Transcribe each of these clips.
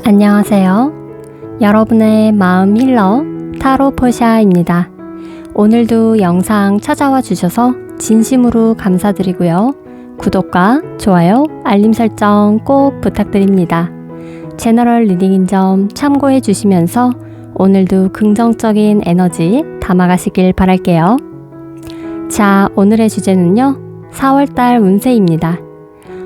안녕하세요. 여러분의 마음 힐러 타로 포샤입니다. 오늘도 영상 찾아와 주셔서 진심으로 감사드리고요. 구독과 좋아요, 알림 설정 꼭 부탁드립니다. 제너럴 리딩인 점 참고해 주시면서 오늘도 긍정적인 에너지 담아가시길 바랄게요. 자, 오늘의 주제는요. 4월달 운세입니다.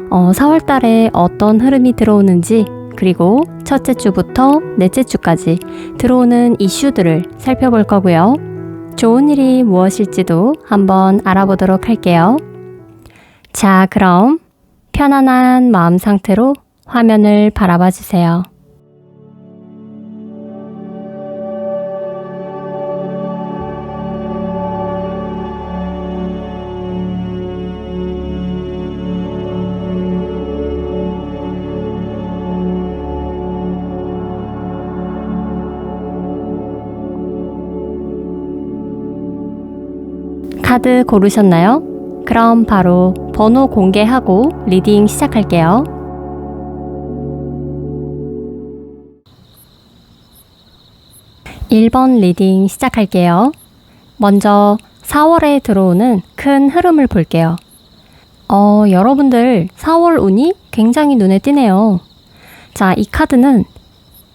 4월달에 어떤 흐름이 들어오는지 그리고 첫째 주부터 넷째 주까지 들어오는 이슈들을 살펴볼 거고요. 좋은 일이 무엇일지도 한번 알아보도록 할게요. 자, 그럼 편안한 마음 상태로 화면을 바라봐 주세요. 카드 고르셨나요? 그럼 바로 번호 공개하고 리딩 시작할게요. (1번) 리딩 시작할게요. 먼저 4월에 들어오는 큰 흐름을 볼게요. 여러분들 4월 운이 굉장히 눈에 띄네요. 자, 이 카드는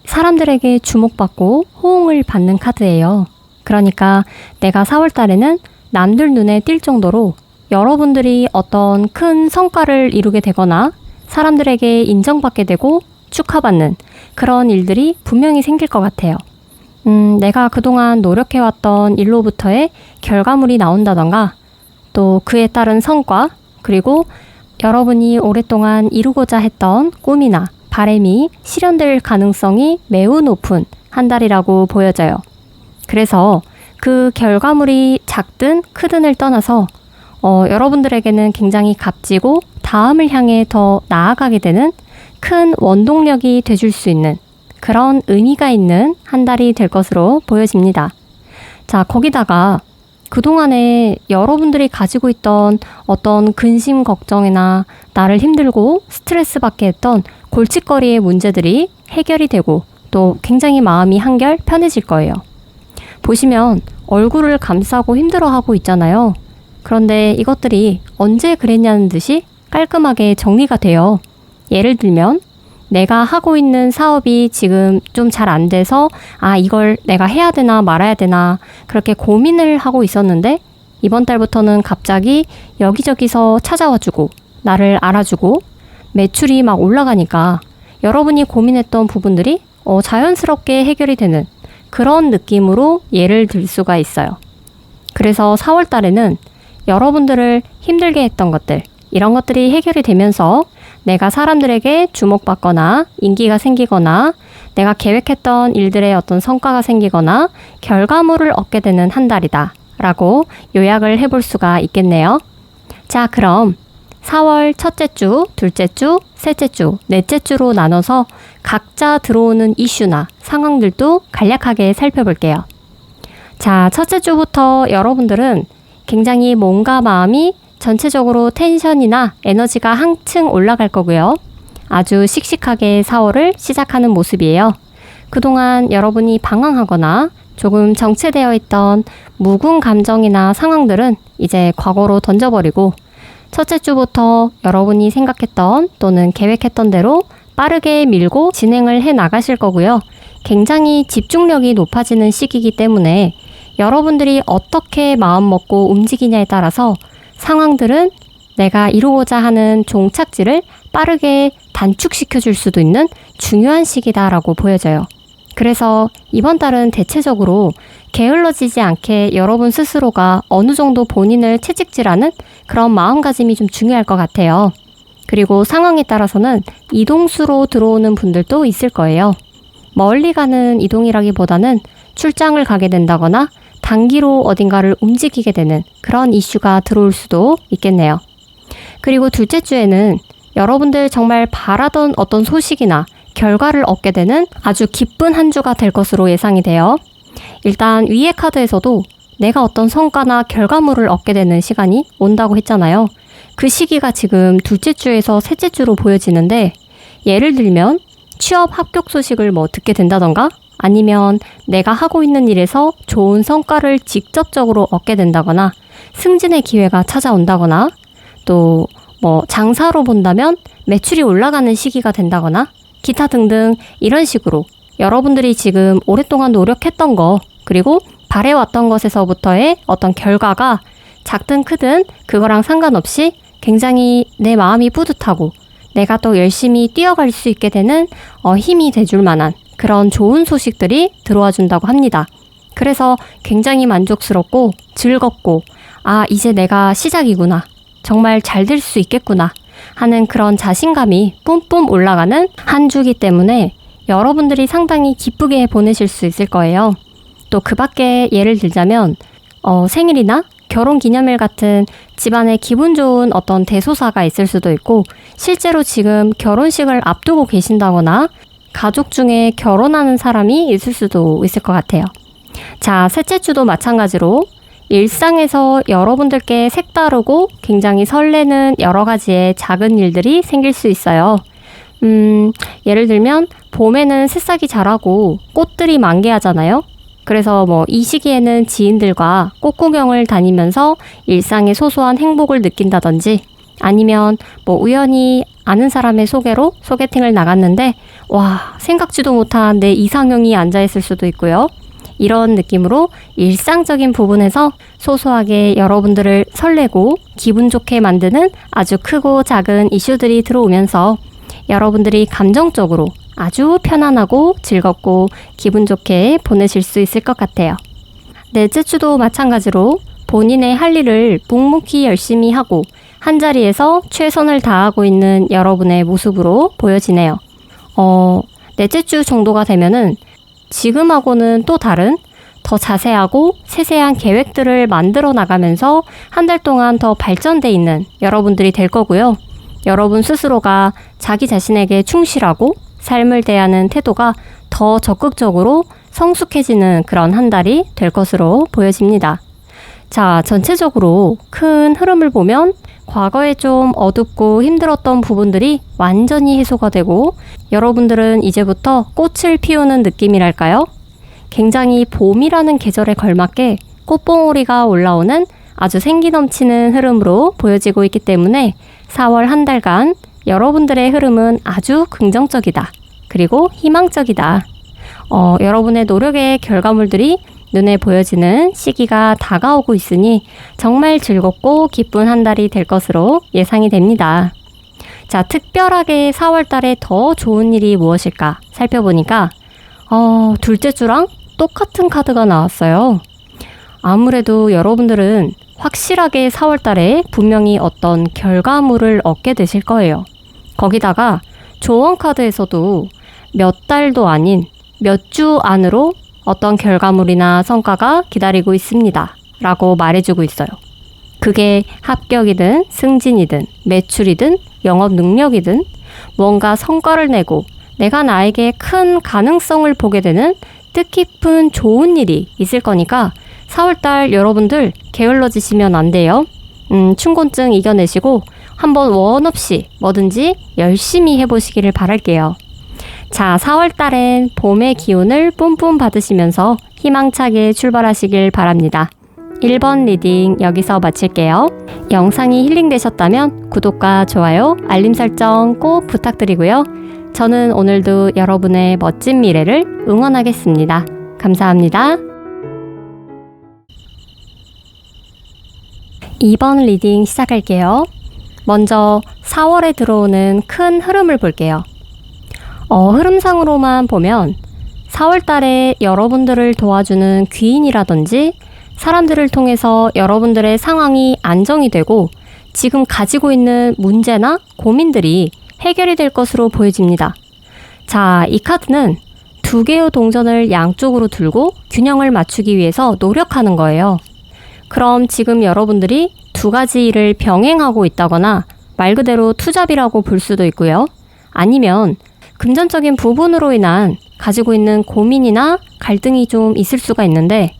사람들에게 주목받고 호응을 받는 카드예요. 그러니까 내가 4월 달에는 남들 눈에 띌 정도로 여러분들이 어떤 큰 성과를 이루게 되거나 사람들에게 인정받게 되고 축하받는 그런 일들이 분명히 생길 것 같아요. 내가 그동안 노력해왔던 일로부터의 결과물이 나온다던가 또 그에 따른 성과 그리고 여러분이 오랫동안 이루고자 했던 꿈이나 바람이 실현될 가능성이 매우 높은 한 달이라고 보여져요. 그래서 그 결과물이 작든 크든을 떠나서 여러분들에게는 굉장히 값지고 다음을 향해 더 나아가게 되는 큰 원동력이 되줄 수 있는 그런 의미가 있는 한 달이 될 것으로 보여집니다. 자, 거기다가 그동안에 여러분들이 가지고 있던 어떤 근심 걱정이나 나를 힘들고 스트레스 받게 했던 골칫거리의 문제들이 해결이 되고 또 굉장히 마음이 한결 편해질 거예요. 보시면 얼굴을 감싸고 힘들어하고 있잖아요. 그런데 이것들이 언제 그랬냐는 듯이 깔끔하게 정리가 돼요. 예를 들면 내가 하고 있는 사업이 지금 좀 잘 안 돼서 이걸 내가 해야 되나 말아야 되나 그렇게 고민을 하고 있었는데 이번 달부터는 갑자기 여기저기서 찾아와주고 나를 알아주고 매출이 막 올라가니까 여러분이 고민했던 부분들이 자연스럽게 해결이 되는 그런 느낌으로 예를 들 수가 있어요. 그래서 4월 달에는 여러분들을 힘들게 했던 것들, 이런 것들이 해결이 되면서 내가 사람들에게 주목받거나 인기가 생기거나 내가 계획했던 일들의 어떤 성과가 생기거나 결과물을 얻게 되는 한 달이다 라고 요약을 해볼 수가 있겠네요. 자, 그럼 4월 첫째 주, 둘째 주, 셋째 주, 넷째 주로 나눠서 각자 들어오는 이슈나 상황들도 간략하게 살펴볼게요. 자, 첫째 주부터 여러분들은 굉장히 몸과 마음이 전체적으로 텐션이나 에너지가 한층 올라갈 거고요. 아주 씩씩하게 4월을 시작하는 모습이에요. 그동안 여러분이 방황하거나 조금 정체되어 있던 묵은 감정이나 상황들은 이제 과거로 던져버리고 첫째 주부터 여러분이 생각했던 또는 계획했던 대로 빠르게 밀고 진행을 해 나가실 거고요. 굉장히 집중력이 높아지는 시기이기 때문에 여러분들이 어떻게 마음 먹고 움직이냐에 따라서 상황들은 내가 이루고자 하는 종착지를 빠르게 단축시켜 줄 수도 있는 중요한 시기다라고 보여져요. 그래서 이번 달은 대체적으로 게을러지지 않게 여러분 스스로가 어느 정도 본인을 채찍질하는 그런 마음가짐이 좀 중요할 것 같아요. 그리고 상황에 따라서는 이동수로 들어오는 분들도 있을 거예요. 멀리 가는 이동이라기보다는 출장을 가게 된다거나 단기로 어딘가를 움직이게 되는 그런 이슈가 들어올 수도 있겠네요. 그리고 둘째 주에는 여러분들 정말 바라던 어떤 소식이나 결과를 얻게 되는 아주 기쁜 한 주가 될 것으로 예상이 돼요. 일단 위의 카드에서도 내가 어떤 성과나 결과물을 얻게 되는 시간이 온다고 했잖아요. 그 시기가 지금 둘째 주에서 셋째 주로 보여지는데 예를 들면 취업 합격 소식을 뭐 듣게 된다던가 아니면 내가 하고 있는 일에서 좋은 성과를 직접적으로 얻게 된다거나 승진의 기회가 찾아온다거나 또 뭐 장사로 본다면 매출이 올라가는 시기가 된다거나 기타 등등 이런 식으로 여러분들이 지금 오랫동안 노력했던 거 그리고 바래왔던 것에서부터의 어떤 결과가 작든 크든 그거랑 상관없이 굉장히 내 마음이 뿌듯하고 내가 또 열심히 뛰어갈 수 있게 되는 힘이 돼줄 만한 그런 좋은 소식들이 들어와 준다고 합니다. 그래서 굉장히 만족스럽고 즐겁고 이제 내가 시작이구나. 정말 잘 될 수 있겠구나 하는 그런 자신감이 뿜뿜 올라가는 한 주기 때문에 여러분들이 상당히 기쁘게 보내실 수 있을 거예요. 또 그 밖에 예를 들자면 생일이나 결혼기념일 같은 집안에 기분 좋은 어떤 대소사가 있을 수도 있고 실제로 지금 결혼식을 앞두고 계신다거나 가족 중에 결혼하는 사람이 있을 수도 있을 것 같아요. 자, 셋째 주도 마찬가지로 일상에서 여러분들께 색다르고 굉장히 설레는 여러 가지의 작은 일들이 생길 수 있어요. 예를 들면 봄에는 새싹이 자라고 꽃들이 만개하잖아요. 그래서 뭐 이 시기에는 지인들과 꽃 구경을 다니면서 일상의 소소한 행복을 느낀다든지 아니면 뭐 우연히 아는 사람의 소개로 소개팅을 나갔는데 생각지도 못한 내 이상형이 앉아있을 수도 있고요. 이런 느낌으로 일상적인 부분에서 소소하게 여러분들을 설레고 기분 좋게 만드는 아주 크고 작은 이슈들이 들어오면서 여러분들이 감정적으로 아주 편안하고 즐겁고 기분 좋게 보내실 수 있을 것 같아요. 넷째 주도 마찬가지로 본인의 할 일을 묵묵히 열심히 하고 한자리에서 최선을 다하고 있는 여러분의 모습으로 보여지네요. 넷째 주 정도가 되면은 지금하고는 또 다른 더 자세하고 세세한 계획들을 만들어 나가면서 한 달 동안 더 발전돼 있는 여러분들이 될 거고요. 여러분 스스로가 자기 자신에게 충실하고 삶을 대하는 태도가 더 적극적으로 성숙해지는 그런 한 달이 될 것으로 보여집니다. 자, 전체적으로 큰 흐름을 보면 과거에 좀 어둡고 힘들었던 부분들이 완전히 해소가 되고 여러분들은 이제부터 꽃을 피우는 느낌이랄까요? 굉장히 봄이라는 계절에 걸맞게 꽃봉오리가 올라오는 아주 생기 넘치는 흐름으로 보여지고 있기 때문에 4월 한 달간 여러분들의 흐름은 아주 긍정적이다. 그리고 희망적이다. 여러분의 노력의 결과물들이 눈에 보여지는 시기가 다가오고 있으니 정말 즐겁고 기쁜 한 달이 될 것으로 예상이 됩니다. 자, 특별하게 4월 달에 더 좋은 일이 무엇일까 살펴보니까 둘째 주랑 똑같은 카드가 나왔어요. 아무래도 여러분들은 확실하게 4월 달에 분명히 어떤 결과물을 얻게 되실 거예요. 거기다가 조언 카드에서도 몇 달도 아닌 몇 주 안으로 어떤 결과물이나 성과가 기다리고 있습니다. 라고 말해주고 있어요. 그게 합격이든 승진이든 매출이든 영업 능력이든 뭔가 성과를 내고 내가 나에게 큰 가능성을 보게 되는 뜻깊은 좋은 일이 있을 거니까 4월달 여러분들 게을러지시면 안 돼요. 춘곤증 이겨내시고 한번 원 없이 뭐든지 열심히 해보시기를 바랄게요. 자, 4월달엔 봄의 기운을 뿜뿜 받으시면서 희망차게 출발하시길 바랍니다. 1번 리딩 여기서 마칠게요. 영상이 힐링되셨다면 구독과 좋아요, 알림 설정 꼭 부탁드리고요. 저는 오늘도 여러분의 멋진 미래를 응원하겠습니다. 감사합니다. 2번 리딩 시작할게요. 먼저 4월에 들어오는 큰 흐름을 볼게요. 흐름상으로만 보면 4월 달에 여러분들을 도와주는 귀인이라든지 사람들을 통해서 여러분들의 상황이 안정이 되고 지금 가지고 있는 문제나 고민들이 해결이 될 것으로 보여집니다. 자, 이 카드는 두 개의 동전을 양쪽으로 들고 균형을 맞추기 위해서 노력하는 거예요. 그럼 지금 여러분들이 두 가지 일을 병행하고 있다거나 말 그대로 투잡이라고 볼 수도 있고요. 아니면 금전적인 부분으로 인한 가지고 있는 고민이나 갈등이 좀 있을 수가 있는데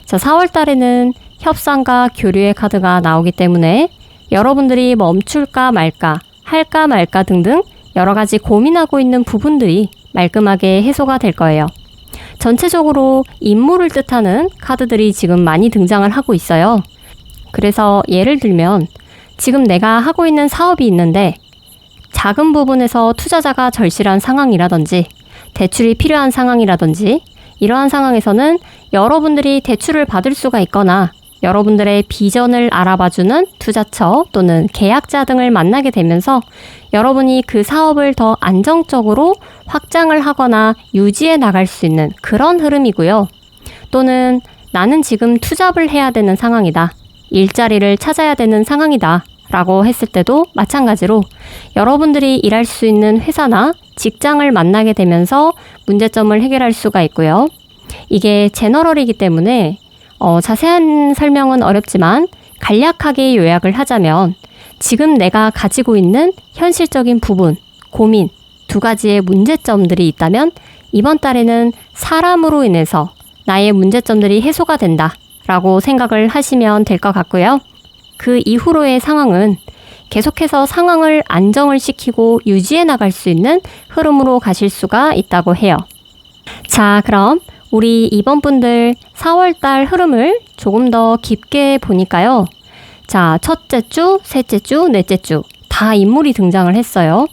자, 4월 달에는 협상과 교류의 카드가 나오기 때문에 여러분들이 멈출까 말까, 할까 말까 등등 여러 가지 고민하고 있는 부분들이 말끔하게 해소가 될 거예요. 전체적으로 임무를 뜻하는 카드들이 지금 많이 등장을 하고 있어요. 그래서 예를 들면 지금 내가 하고 있는 사업이 있는데 작은 부분에서 투자자가 절실한 상황이라든지 대출이 필요한 상황이라든지 이러한 상황에서는 여러분들이 대출을 받을 수가 있거나 여러분들의 비전을 알아봐주는 투자처 또는 계약자 등을 만나게 되면서 여러분이 그 사업을 더 안정적으로 확장을 하거나 유지해 나갈 수 있는 그런 흐름이고요. 또는 나는 지금 투잡을 해야 되는 상황이다. 일자리를 찾아야 되는 상황이다. 라고 했을 때도 마찬가지로 여러분들이 일할 수 있는 회사나 직장을 만나게 되면서 문제점을 해결할 수가 있고요. 이게 제너럴이기 때문에 자세한 설명은 어렵지만 간략하게 요약을 하자면 지금 내가 가지고 있는 현실적인 부분, 고민, 두 가지의 문제점들이 있다면 이번 달에는 사람으로 인해서 나의 문제점들이 해소가 된다 라고 생각을 하시면 될 것 같고요. 그 이후로의 상황은 계속해서 상황을 안정을 시키고 유지해 나갈 수 있는 흐름으로 가실 수가 있다고 해요. 자, 그럼 우리 이번 분들 4월달 흐름을 조금 더 깊게 보니까요. 자, 첫째 주, 셋째 주, 넷째 주 다 인물이 등장을 했어요.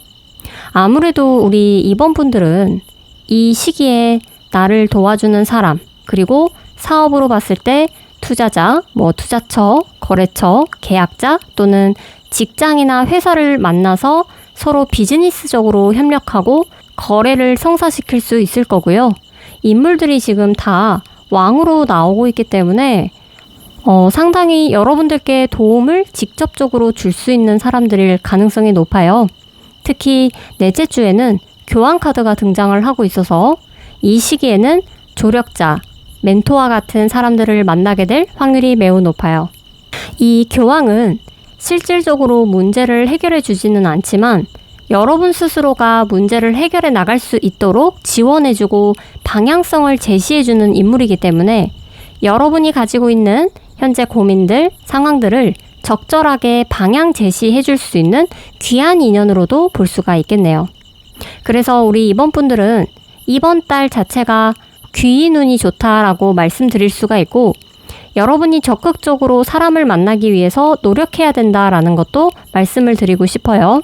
아무래도 우리 이번 분들은 이 시기에 나를 도와주는 사람, 그리고 사업으로 봤을 때 투자자, 투자처, 거래처, 계약자 또는 직장이나 회사를 만나서 서로 비즈니스적으로 협력하고 거래를 성사시킬 수 있을 거고요. 인물들이 지금 다 왕으로 나오고 있기 때문에 상당히 여러분들께 도움을 직접적으로 줄 수 있는 사람들일 가능성이 높아요. 특히 넷째 주에는 교황 카드가 등장을 하고 있어서 이 시기에는 조력자, 멘토와 같은 사람들을 만나게 될 확률이 매우 높아요. 이 교황은 실질적으로 문제를 해결해 주지는 않지만 여러분 스스로가 문제를 해결해 나갈 수 있도록 지원해주고 방향성을 제시해주는 인물이기 때문에 여러분이 가지고 있는 현재 고민들, 상황들을 적절하게 방향 제시해 줄 수 있는 귀한 인연으로도 볼 수가 있겠네요. 그래서 우리 이번 분들은 이번 달 자체가 귀인 운이 좋다라고 말씀드릴 수가 있고 여러분이 적극적으로 사람을 만나기 위해서 노력해야 된다라는 것도 말씀을 드리고 싶어요.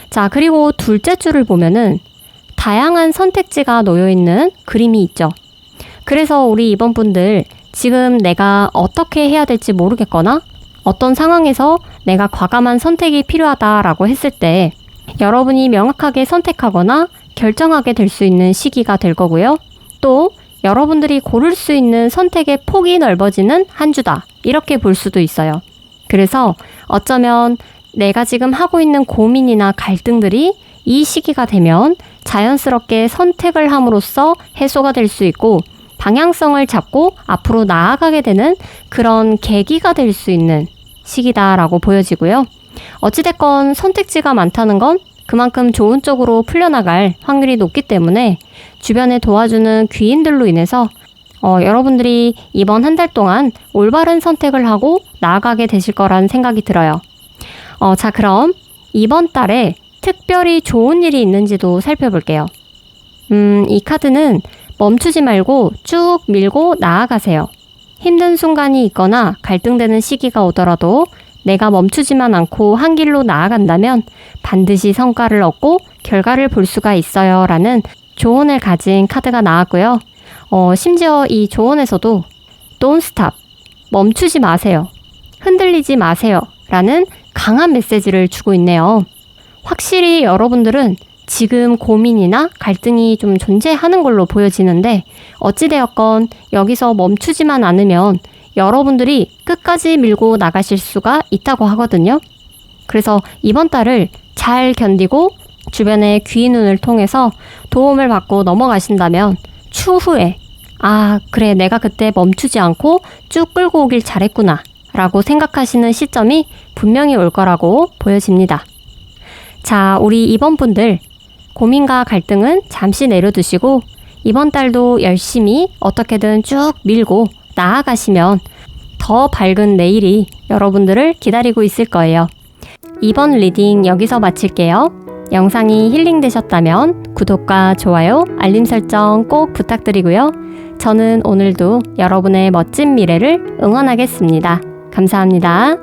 자, 그리고 둘째 주를 보면은 다양한 선택지가 놓여있는 그림이 있죠. 그래서 우리 이번 분들 지금 내가 어떻게 해야 될지 모르겠거나 어떤 상황에서 내가 과감한 선택이 필요하다라고 했을 때 여러분이 명확하게 선택하거나 결정하게 될 수 있는 시기가 될 거고요. 또 여러분들이 고를 수 있는 선택의 폭이 넓어지는 한 주다. 이렇게 볼 수도 있어요. 그래서 어쩌면 내가 지금 하고 있는 고민이나 갈등들이 이 시기가 되면 자연스럽게 선택을 함으로써 해소가 될 수 있고 방향성을 잡고 앞으로 나아가게 되는 그런 계기가 될 수 있는 시기다라고 보여지고요. 어찌됐건 선택지가 많다는 건 그만큼 좋은 쪽으로 풀려나갈 확률이 높기 때문에 주변에 도와주는 귀인들로 인해서 여러분들이 이번 한 달 동안 올바른 선택을 하고 나아가게 되실 거라는 생각이 들어요. 자, 그럼 이번 달에 특별히 좋은 일이 있는지도 살펴볼게요. 이 카드는 멈추지 말고 쭉 밀고 나아가세요. 힘든 순간이 있거나 갈등되는 시기가 오더라도 내가 멈추지만 않고 한 길로 나아간다면 반드시 성과를 얻고 결과를 볼 수가 있어요 라는 조언을 가진 카드가 나왔고요. 심지어 이 조언에서도 Don't stop, 멈추지 마세요. 흔들리지 마세요 라는 강한 메시지를 주고 있네요. 확실히 여러분들은 지금 고민이나 갈등이 좀 존재하는 걸로 보여지는데 어찌되었건 여기서 멈추지만 않으면 여러분들이 끝까지 밀고 나가실 수가 있다고 하거든요. 그래서 이번 달을 잘 견디고 주변의 귀인 눈을 통해서 도움을 받고 넘어가신다면 추후에 그래 내가 그때 멈추지 않고 쭉 끌고 오길 잘했구나 라고 생각하시는 시점이 분명히 올 거라고 보여집니다. 자, 우리 이번 분들 고민과 갈등은 잠시 내려두시고 이번 달도 열심히 어떻게든 쭉 밀고 나아가시면 더 밝은 내일이 여러분들을 기다리고 있을 거예요. 이번 리딩 여기서 마칠게요. 영상이 힐링되셨다면 구독과 좋아요, 알림 설정 꼭 부탁드리고요. 저는 오늘도 여러분의 멋진 미래를 응원하겠습니다. 감사합니다.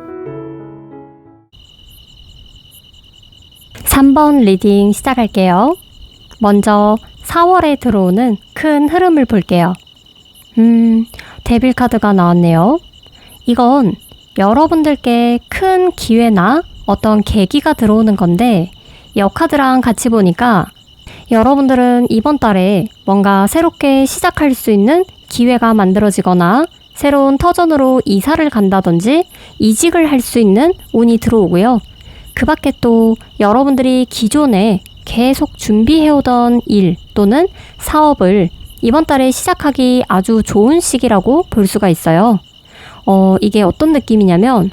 3번 리딩 시작할게요. 먼저 4월에 들어오는 큰 흐름을 볼게요. 데빌 카드가 나왔네요. 이건 여러분들께 큰 기회나 어떤 계기가 들어오는 건데 역카드랑 같이 보니까 여러분들은 이번 달에 뭔가 새롭게 시작할 수 있는 기회가 만들어지거나 새로운 터전으로 이사를 간다든지 이직을 할 수 있는 운이 들어오고요. 그 밖에 또 여러분들이 기존에 계속 준비해오던 일 또는 사업을 이번 달에 시작하기 아주 좋은 시기라고 볼 수가 있어요. 이게 어떤 느낌이냐면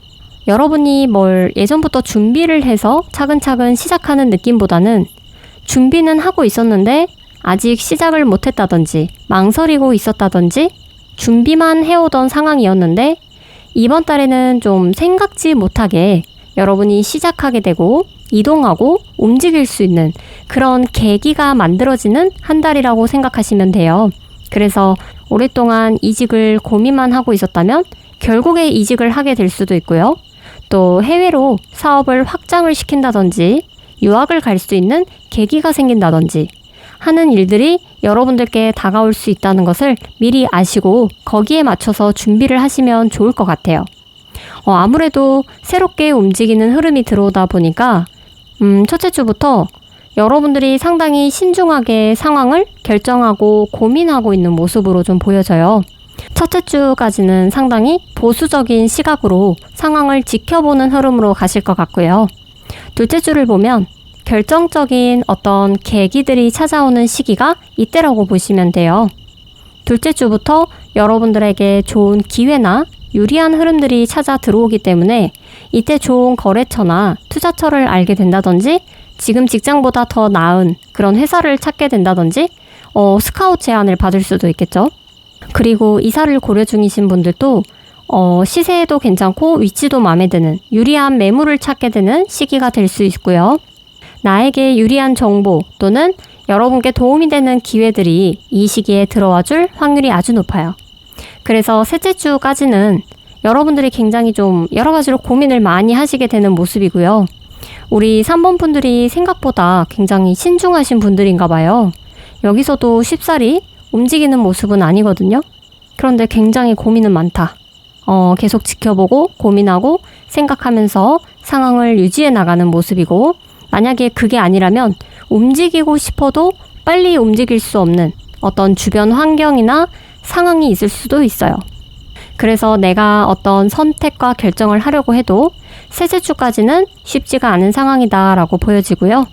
여러분이 뭘 예전부터 준비를 해서 차근차근 시작하는 느낌보다는 준비는 하고 있었는데 아직 시작을 못했다든지 망설이고 있었다든지 준비만 해오던 상황이었는데 이번 달에는 좀 생각지 못하게 여러분이 시작하게 되고 이동하고 움직일 수 있는 그런 계기가 만들어지는 한 달이라고 생각하시면 돼요. 그래서 오랫동안 이직을 고민만 하고 있었다면 결국에 이직을 하게 될 수도 있고요. 또 해외로 사업을 확장을 시킨다든지 유학을 갈 수 있는 계기가 생긴다든지 하는 일들이 여러분들께 다가올 수 있다는 것을 미리 아시고 거기에 맞춰서 준비를 하시면 좋을 것 같아요. 아무래도 새롭게 움직이는 흐름이 들어오다 보니까 첫째 주부터 여러분들이 상당히 신중하게 상황을 결정하고 고민하고 있는 모습으로 좀 보여져요. 첫째 주까지는 상당히 보수적인 시각으로 상황을 지켜보는 흐름으로 가실 것 같고요. 둘째 주를 보면 결정적인 어떤 계기들이 찾아오는 시기가 이때라고 보시면 돼요. 둘째 주부터 여러분들에게 좋은 기회나 유리한 흐름들이 찾아 들어오기 때문에 이때 좋은 거래처나 투자처를 알게 된다든지 지금 직장보다 더 나은 그런 회사를 찾게 된다든지 스카우트 제안을 받을 수도 있겠죠. 그리고 이사를 고려 중이신 분들도 시세도 괜찮고 위치도 마음에 드는 유리한 매물을 찾게 되는 시기가 될 수 있고요. 나에게 유리한 정보 또는 여러분께 도움이 되는 기회들이 이 시기에 들어와 줄 확률이 아주 높아요. 그래서 셋째 주까지는 여러분들이 굉장히 좀 여러 가지로 고민을 많이 하시게 되는 모습이고요. 우리 3번 분들이 생각보다 굉장히 신중하신 분들인가 봐요. 여기서도 쉽사리 움직이는 모습은 아니거든요. 그런데 굉장히 고민은 많다. 계속 지켜보고 고민하고 생각하면서 상황을 유지해 나가는 모습이고 만약에 그게 아니라면 움직이고 싶어도 빨리 움직일 수 없는 어떤 주변 환경이나 상황이 있을 수도 있어요. 그래서 내가 어떤 선택과 결정을 하려고 해도 셋째 주까지는 쉽지가 않은 상황이다라고 보여지고요.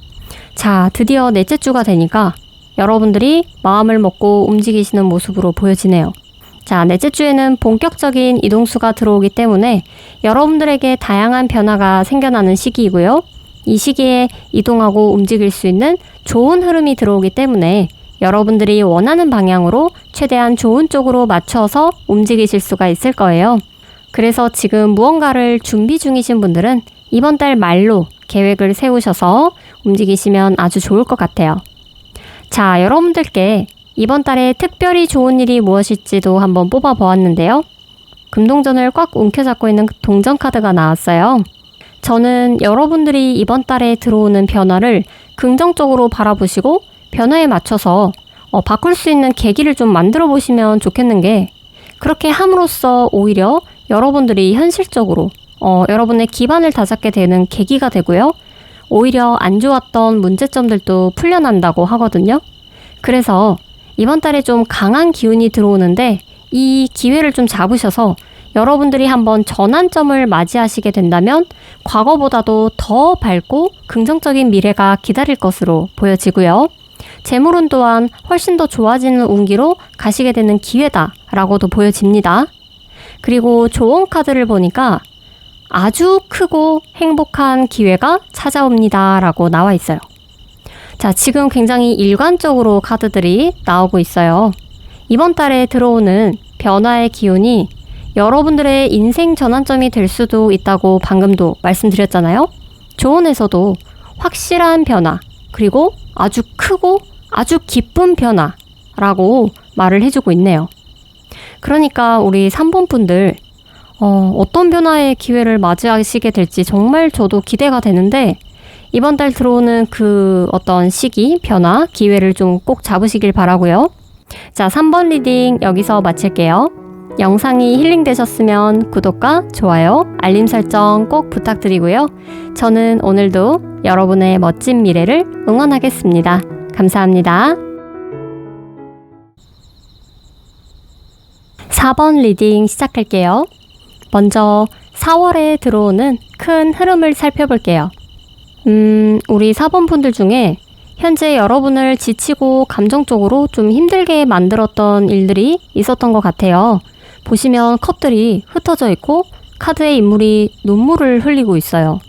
자, 드디어 넷째 주가 되니까 여러분들이 마음을 먹고 움직이시는 모습으로 보여지네요. 자, 넷째 주에는 본격적인 이동수가 들어오기 때문에 여러분들에게 다양한 변화가 생겨나는 시기이고요. 이 시기에 이동하고 움직일 수 있는 좋은 흐름이 들어오기 때문에 여러분들이 원하는 방향으로 최대한 좋은 쪽으로 맞춰서 움직이실 수가 있을 거예요. 그래서 지금 무언가를 준비 중이신 분들은 이번 달 말로 계획을 세우셔서 움직이시면 아주 좋을 것 같아요. 자, 여러분들께 이번 달에 특별히 좋은 일이 무엇일지도 한번 뽑아 보았는데요. 금동전을 꽉 움켜잡고 있는 동전 카드가 나왔어요. 저는 여러분들이 이번 달에 들어오는 변화를 긍정적으로 바라보시고 변화에 맞춰서 바꿀 수 있는 계기를 좀 만들어 보시면 좋겠는 게 그렇게 함으로써 오히려 여러분들이 현실적으로 여러분의 기반을 다잡게 되는 계기가 되고요. 오히려 안 좋았던 문제점들도 풀려난다고 하거든요. 그래서 이번 달에 좀 강한 기운이 들어오는데 이 기회를 좀 잡으셔서 여러분들이 한번 전환점을 맞이하시게 된다면 과거보다도 더 밝고 긍정적인 미래가 기다릴 것으로 보여지고요. 재물운 또한 훨씬 더 좋아지는 운기로 가시게 되는 기회다라고도 보여집니다. 그리고 조언 카드를 보니까 아주 크고 행복한 기회가 찾아옵니다 라고 나와 있어요. 자, 지금 굉장히 일관적으로 카드들이 나오고 있어요. 이번 달에 들어오는 변화의 기운이 여러분들의 인생 전환점이 될 수도 있다고 방금도 말씀드렸잖아요. 조언에서도 확실한 변화, 그리고 아주 크고 아주 기쁜 변화라고 말을 해주고 있네요. 그러니까 우리 3번 분들 어떤 변화의 기회를 맞이하시게 될지 정말 저도 기대가 되는데 이번 달 들어오는 그 어떤 시기, 변화, 기회를 좀 꼭 잡으시길 바라고요. 자, 3번 리딩 여기서 마칠게요. 영상이 힐링되셨으면 구독과 좋아요, 알림 설정 꼭 부탁드리고요. 저는 오늘도 여러분의 멋진 미래를 응원하겠습니다. 감사합니다. 4번 리딩 시작할게요. 먼저 4월에 들어오는 큰 흐름을 살펴볼게요. 우리 4번 분들 중에 현재 여러분을 지치고 감정적으로 좀 힘들게 만들었던 일들이 있었던 것 같아요. 보시면 컵들이 흩어져 있고 카드의 인물이 눈물을 흘리고 있어요.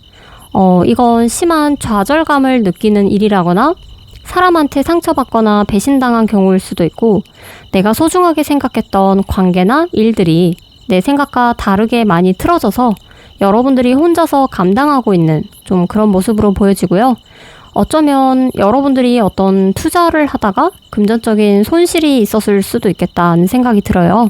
이건 심한 좌절감을 느끼는 일이라거나 사람한테 상처받거나 배신당한 경우일 수도 있고 내가 소중하게 생각했던 관계나 일들이 내 생각과 다르게 많이 틀어져서 여러분들이 혼자서 감당하고 있는 좀 그런 모습으로 보여지고요. 어쩌면 여러분들이 어떤 투자를 하다가 금전적인 손실이 있었을 수도 있겠다는 생각이 들어요.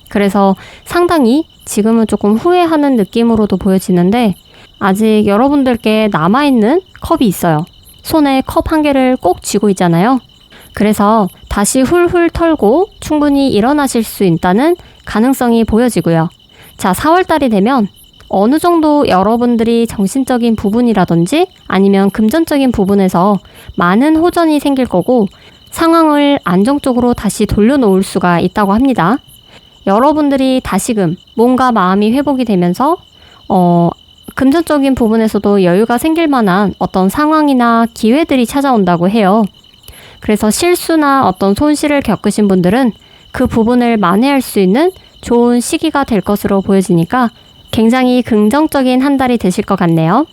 그래서 상당히 지금은 조금 후회하는 느낌으로도 보여지는데 아직 여러분들께 남아있는 컵이 있어요. 손에 컵 한 개를 꼭 쥐고 있잖아요. 그래서 다시 훌훌 털고 충분히 일어나실 수 있다는 가능성이 보여지고요. 자, 4월달이 되면 어느 정도 여러분들이 정신적인 부분이라든지 아니면 금전적인 부분에서 많은 호전이 생길 거고 상황을 안정적으로 다시 돌려놓을 수가 있다고 합니다. 여러분들이 다시금 몸과 마음이 회복이 되면서 금전적인 부분에서도 여유가 생길 만한 어떤 상황이나 기회들이 찾아온다고 해요. 그래서 실수나 어떤 손실을 겪으신 분들은 그 부분을 만회할 수 있는 좋은 시기가 될 것으로 보여지니까 굉장히 긍정적인 한 달이 되실 것 같네요.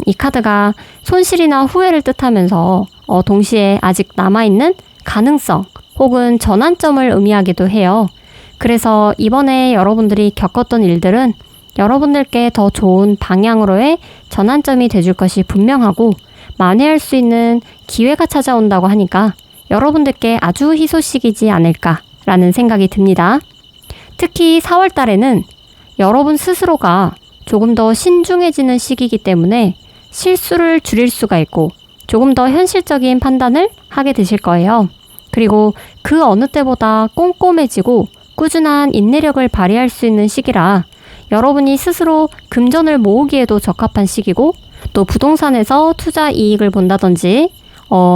이 카드가 손실이나 후회를 뜻하면서 동시에 아직 남아있는 가능성 혹은 전환점을 의미하기도 해요. 그래서 이번에 여러분들이 겪었던 일들은 여러분들께 더 좋은 방향으로의 전환점이 되줄 것이 분명하고 만회할 수 있는 기회가 찾아온다고 하니까 여러분들께 아주 희소식이지 않을까라는 생각이 듭니다. 특히 4월 달에는 여러분 스스로가 조금 더 신중해지는 시기이기 때문에 실수를 줄일 수가 있고 조금 더 현실적인 판단을 하게 되실 거예요. 그리고 그 어느 때보다 꼼꼼해지고 꾸준한 인내력을 발휘할 수 있는 시기라 여러분이 스스로 금전을 모으기에도 적합한 시기고 또 부동산에서 투자 이익을 본다든지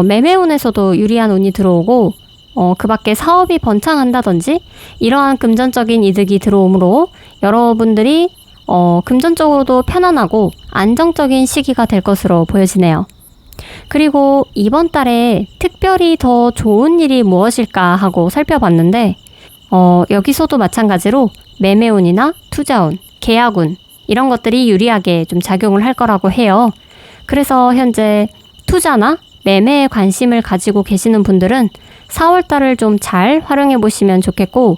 매매운에서도 유리한 운이 들어오고 그 밖에 사업이 번창한다든지 이러한 금전적인 이득이 들어오므로 여러분들이 금전적으로도 편안하고 안정적인 시기가 될 것으로 보여지네요. 그리고 이번 달에 특별히 더 좋은 일이 무엇일까 하고 살펴봤는데 여기서도 마찬가지로 매매운이나 투자운, 계약운 이런 것들이 유리하게 좀 작용을 할 거라고 해요. 그래서 현재 투자나 매매에 관심을 가지고 계시는 분들은 4월달을 좀 잘 활용해 보시면 좋겠고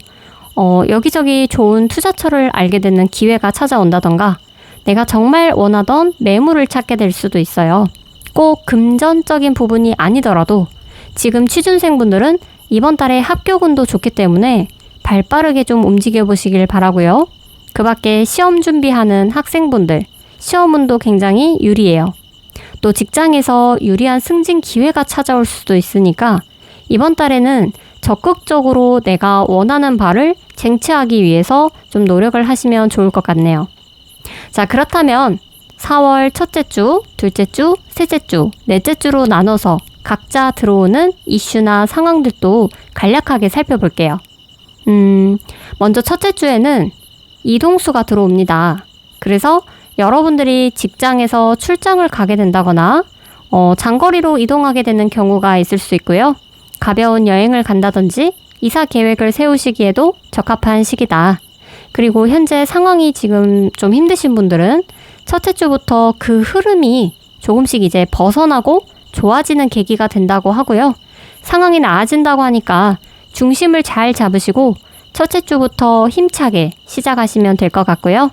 여기저기 좋은 투자처를 알게 되는 기회가 찾아온다던가 내가 정말 원하던 매물을 찾게 될 수도 있어요. 꼭 금전적인 부분이 아니더라도 지금 취준생분들은 이번 달에 합격운도 좋기 때문에 발빠르게 좀 움직여 보시길 바라고요. 그 밖에 시험 준비하는 학생분들, 시험운도 굉장히 유리해요. 또 직장에서 유리한 승진 기회가 찾아올 수도 있으니까 이번 달에는 적극적으로 내가 원하는 바를 쟁취하기 위해서 좀 노력을 하시면 좋을 것 같네요. 자, 그렇다면 4월 첫째 주, 둘째 주, 셋째 주, 넷째 주로 나눠서 각자 들어오는 이슈나 상황들도 간략하게 살펴볼게요. 먼저 첫째 주에는 이동수가 들어옵니다. 그래서 여러분들이 직장에서 출장을 가게 된다거나 장거리로 이동하게 되는 경우가 있을 수 있고요. 가벼운 여행을 간다든지 이사 계획을 세우시기에도 적합한 시기다. 그리고 현재 상황이 지금 좀 힘드신 분들은 첫째 주부터 그 흐름이 조금씩 이제 벗어나고 좋아지는 계기가 된다고 하고요. 상황이 나아진다고 하니까 중심을 잘 잡으시고 첫째 주부터 힘차게 시작하시면 될 것 같고요.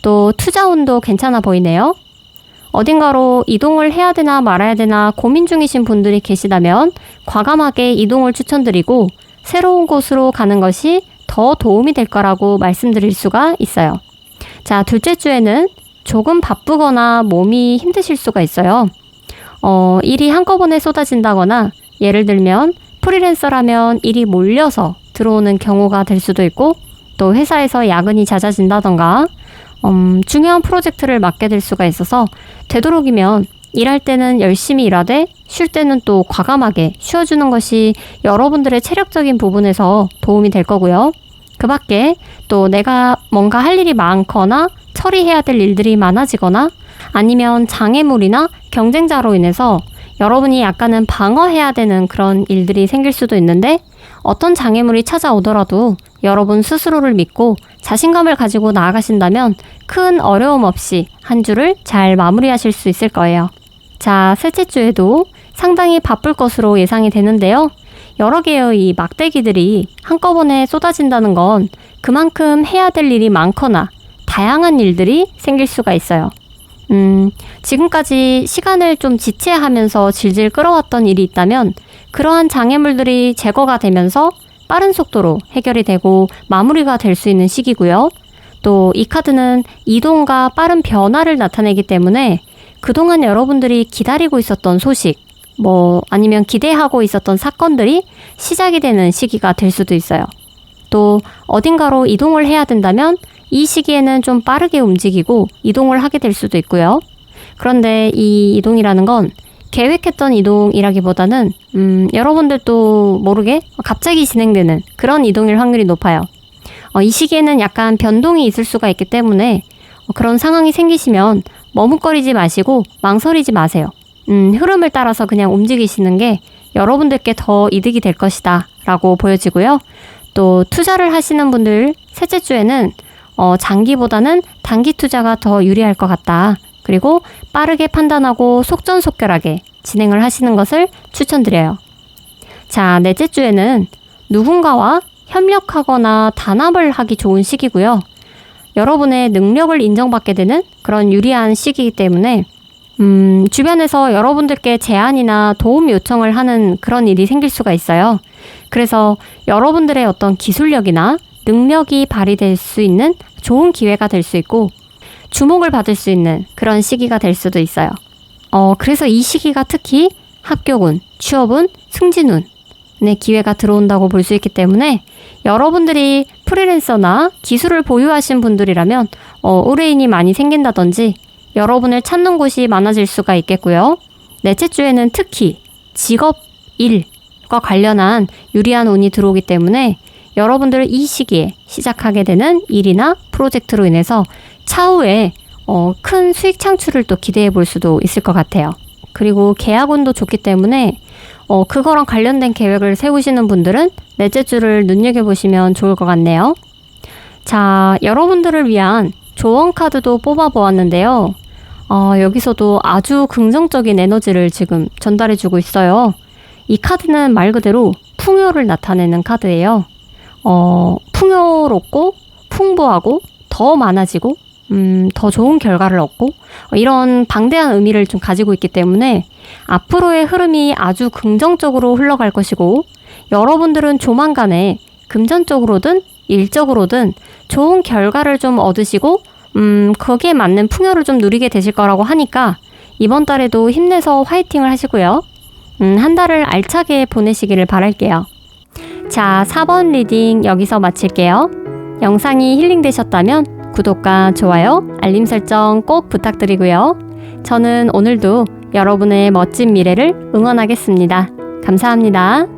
또 투자운도 괜찮아 보이네요. 어딘가로 이동을 해야 되나 말아야 되나 고민 중이신 분들이 계시다면 과감하게 이동을 추천드리고 새로운 곳으로 가는 것이 더 도움이 될 거라고 말씀드릴 수가 있어요. 자, 둘째 주에는 조금 바쁘거나 몸이 힘드실 수가 있어요. 일이 한꺼번에 쏟아진다거나 예를 들면 프리랜서라면 일이 몰려서 들어오는 경우가 될 수도 있고 또 회사에서 야근이 잦아진다던가 중요한 프로젝트를 맡게 될 수가 있어서 되도록이면 일할 때는 열심히 일하되 쉴 때는 또 과감하게 쉬어주는 것이 여러분들의 체력적인 부분에서 도움이 될 거고요. 그 밖에 또 내가 뭔가 할 일이 많거나 처리해야 될 일들이 많아지거나 아니면 장애물이나 경쟁자로 인해서 여러분이 약간은 방어해야 되는 그런 일들이 생길 수도 있는데 어떤 장애물이 찾아오더라도 여러분 스스로를 믿고 자신감을 가지고 나아가신다면 큰 어려움 없이 한 주를 잘 마무리하실 수 있을 거예요. 자, 셋째 주에도 상당히 바쁠 것으로 예상이 되는데요. 여러 개의 이 막대기들이 한꺼번에 쏟아진다는 건 그만큼 해야 될 일이 많거나 다양한 일들이 생길 수가 있어요. 지금까지 시간을 좀 지체하면서 질질 끌어왔던 일이 있다면 그러한 장애물들이 제거가 되면서 빠른 속도로 해결이 되고 마무리가 될 수 있는 시기고요. 또 이 카드는 이동과 빠른 변화를 나타내기 때문에 그동안 여러분들이 기다리고 있었던 소식, 아니면 기대하고 있었던 사건들이 시작이 되는 시기가 될 수도 있어요. 또 어딘가로 이동을 해야 된다면 이 시기에는 좀 빠르게 움직이고 이동을 하게 될 수도 있고요. 그런데 이 이동이라는 건 계획했던 이동이라기보다는 여러분들도 모르게 갑자기 진행되는 그런 이동일 확률이 높아요. 이 시기에는 약간 변동이 있을 수가 있기 때문에 그런 상황이 생기시면 머뭇거리지 마시고 망설이지 마세요. 흐름을 따라서 그냥 움직이시는 게 여러분들께 더 이득이 될 것이다 라고 보여지고요. 또 투자를 하시는 분들 셋째 주에는 장기보다는 단기 투자가 더 유리할 것 같다. 그리고 빠르게 판단하고 속전속결하게 진행을 하시는 것을 추천드려요. 자, 넷째 주에는 누군가와 협력하거나 단합을 하기 좋은 시기고요. 여러분의 능력을 인정받게 되는 그런 유리한 시기이기 때문에 주변에서 여러분들께 제안이나 도움 요청을 하는 그런 일이 생길 수가 있어요. 그래서 여러분들의 어떤 기술력이나 능력이 발휘될 수 있는 좋은 기회가 될 수 있고 주목을 받을 수 있는 그런 시기가 될 수도 있어요. 그래서 이 시기가 특히 합격운, 취업운, 승진운의 기회가 들어온다고 볼 수 있기 때문에 여러분들이 프리랜서나 기술을 보유하신 분들이라면 의뢰인이 많이 생긴다든지 여러분을 찾는 곳이 많아질 수가 있겠고요. 넷째 주에는 특히 직업, 일과 관련한 유리한 운이 들어오기 때문에 여러분들 이 시기에 시작하게 되는 일이나 프로젝트로 인해서 차후에 큰 수익 창출을 또 기대해 볼 수도 있을 것 같아요. 그리고 계약운도 좋기 때문에 그거랑 관련된 계획을 세우시는 분들은 넷째 주를 눈여겨보시면 좋을 것 같네요. 자, 여러분들을 위한 조언 카드도 뽑아보았는데요. 여기서도 아주 긍정적인 에너지를 지금 전달해주고 있어요. 이 카드는 말 그대로 풍요를 나타내는 카드예요. 풍요롭고 풍부하고 더 많아지고 더 좋은 결과를 얻고 이런 방대한 의미를 좀 가지고 있기 때문에 앞으로의 흐름이 아주 긍정적으로 흘러갈 것이고 여러분들은 조만간에 금전적으로든 일적으로든 좋은 결과를 좀 얻으시고 거기에 맞는 풍요를 좀 누리게 되실 거라고 하니까 이번 달에도 힘내서 화이팅을 하시고요. 한 달을 알차게 보내시기를 바랄게요. 자, 4번 리딩 여기서 마칠게요. 영상이 힐링되셨다면 구독과 좋아요, 알림 설정 꼭 부탁드리고요. 저는 오늘도 여러분의 멋진 미래를 응원하겠습니다. 감사합니다.